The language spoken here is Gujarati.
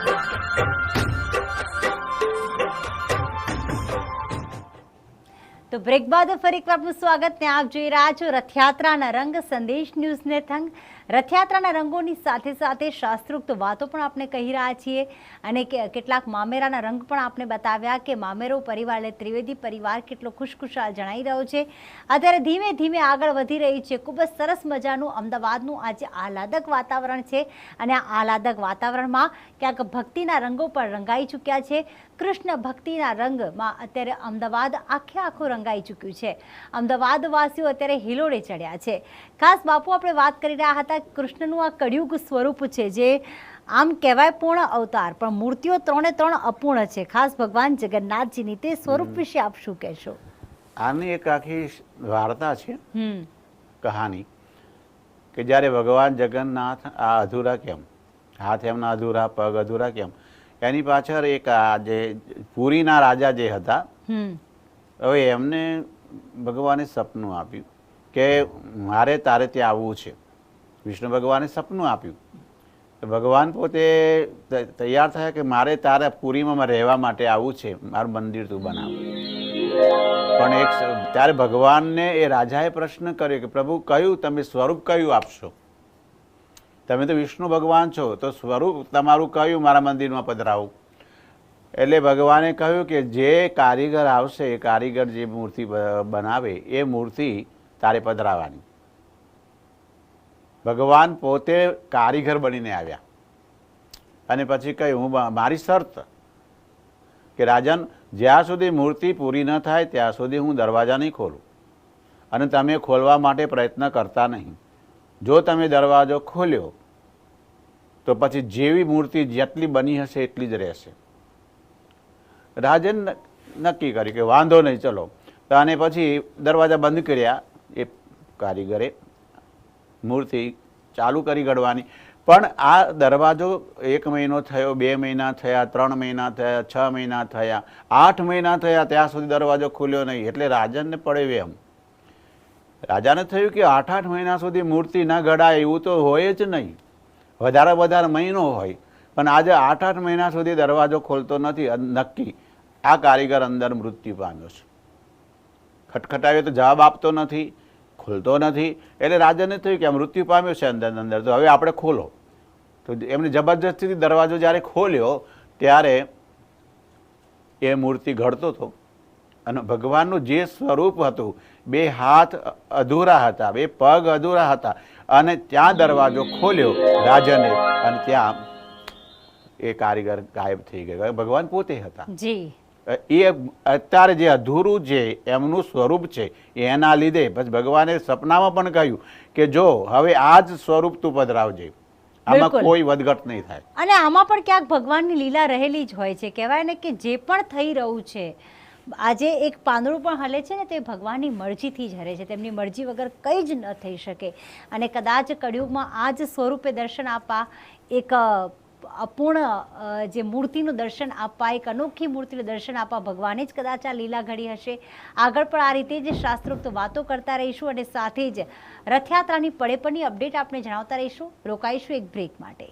તો બ્રેક બાદ ફરી એકવાર આપનું સ્વાગત ને આપ જોઈ રહ્યા છો રથયાત્રાના રંગ સંદેશ ન્યૂઝ ને થંગ। રથયાત્રાના રંગોની સાથે સાથે શાસ્ત્રોક્ત વાતો પણ આપણે કહી રહ્યા છીએ અને કેટલાક મામેરાના રંગ પણ આપણે બતાવ્યા કે મામેરો પરિવાર એટલે ત્રિવેદી પરિવાર કેટલો ખુશખુશાલ જણાઈ રહ્યો છે। અત્યારે ધીમે ધીમે આગળ વધી રહી છે। ખૂબ જ સરસ મજાનું અમદાવાદનું આજે આહલાદક વાતાવરણ છે અને આ આહલાદક વાતાવરણમાં ક્યાંક ભક્તિના રંગો પણ રંગાઈ ચૂક્યા છે। કૃષ્ણ ભક્તિના રંગમાં અત્યારે અમદાવાદ આખું રંગાઈ ચૂક્યું છે। અમદાવાદવાસીઓ અત્યારે હિલોડે ચડ્યા છે। ખાસ બાપુ આપણે વાત કરી રહ્યા હતા કૃષ્ણનું આ કળિયુગ સ્વરૂપ છે જે આમ કહેવાય પૂર્ણ અવતાર પણ મૂર્તિઓ ત્રણે ત્રણ અપૂર્ણ છે। ખાસ ભગવાન જગન્નાથજીની તે સ્વરૂપ વિશે આપ શું કહેશો? આની એક આખી વાર્તા છે, કહાની કે જ્યારે ભગવાન જગન્નાથ આ અધૂરા કેમ, હાથ એમના અધૂરા, પગ અધૂરા કેમ, એની પાછળ એક આ જે પુરીના રાજા જે હતા, હવે એમને ભગવાને સપનું આપ્યું કે મારે તારે ત્યાં આવવું છે। વિષ્ણુ ભગવાને સપનું આપ્યું, ભગવાન પોતે તૈયાર થયા કે મારે તારે પુરીમાં રહેવા માટે આવવું છે, મારું મંદિર તું બનાવ। પણ ત્યારે ભગવાનને એ રાજાએ પ્રશ્ન કર્યો કે પ્રભુ કયું તમે સ્વરૂપ કયું આપશો? તમે તો વિષ્ણુ ભગવાન છો, તો સ્વરૂપ તમારું કયું મારા મંદિરમાં પધરાવું? એટલે ભગવાને કહ્યું કે જે કારીગર આવશે, એ કારીગર જે મૂર્તિ બનાવે એ મૂર્તિ તારે પધરાવવાની। ભગવાન પોતે કારીગર બનીને આવ્યા અને પછી કહ્યું હું મારી શરત કે રાજન, જ્યાં સુધી મૂર્તિ પૂરી ન થાય ત્યાં સુધી હું દરવાજા નહીં ખોલું અને તમે ખોલવા માટે પ્રયત્ન કરતા નહીં। જો તમે દરવાજો ખોલ્યો તો પછી જેવી મૂર્તિ જેટલી બની હશે એટલી જ રહેશે। રાજન નક્કી કર્યું કે વાંધો નહીં, ચલો। અને પછી દરવાજા બંધ કર્યા, એ કારીગરે મૂર્તિ ચાલુ કરી ઘડવાની। પણ આ દરવાજો 1 મહિનો થયો, 2 મહિના થયા, 3 મહિના થયા, 6 મહિના થયા, 8 મહિના થયા, ત્યાં સુધી દરવાજો ખુલ્યો નહીં। એટલે રાજનને પડે એમ, રાજાને થયું કે 8 મહિના સુધી મૂર્તિ ન ઘડાય એવું તો હોય જ નહીં, વધારે મહિનો હોય, પણ આજે 8 મહિના સુધી દરવાજો ખોલતો નથી। નક્કી આ કારીગર અંદર મૃત્યુ પામ્યો છે। ખટખટાવ્યો તો જવાબ આપતો નથી, ખોલતો નથી। એટલે રાજાને થયું કે આ મૃત્યુ પામ્યો છે અંદર, તો હવે આપણે ખોલો। તો એમને જબરજસ્તીથી દરવાજો જ્યારે ખોલ્યો ત્યારે એ મૂર્તિ ઘડતો હતો અને ભગવાનનું જે સ્વરૂપ હતું, 2 હાથ અધૂરા હતા, 2 પગ અધૂરા હતા, અને ત્યાં દરવાજો ખોલ્યો રાજાને અને ત્યાં એ કારીગર ગાયબ થઈ ગયો। ભગવાન પોતે હતા જી। એ અત્યારે જે અધૂરું છે એમનું સ્વરૂપ છે, એના લીધે પછી ભગવાને સપનામાં પણ કહ્યું કે જો હવે આ જ સ્વરૂપ તું પધરાવજે, આમાં કોઈ વધઘટ નહીં થાય। અને આમાં પણ ક્યાંક ભગવાનની લીલા રહેલી જ હોય છે। કહેવાય ને કે જે પણ થઈ રહ્યું છે, આજે એક પાંદડું પણ હલે છે ને તે ભગવાનની મરજીથી જ હરે છે, તેમની મરજી વગર કંઈ જ ન થઈ શકે। અને કદાચ કળિયુગમાં આ જ સ્વરૂપે દર્શન આપવા, એક અપૂર્ણ જે મૂર્તિનું દર્શન આપવા, એક અનોખી મૂર્તિનું દર્શન આપવા ભગવાને જ કદાચ આ લીલા ઘડી હશે। આગળ પણ આ રીતે જ શાસ્ત્રોક્ત વાતો કરતા રહીશું અને સાથે જ રથયાત્રાની પળેપળની અપડેટ આપણે જણાવતા રહીશું। રોકાઈશું એક બ્રેક માટે।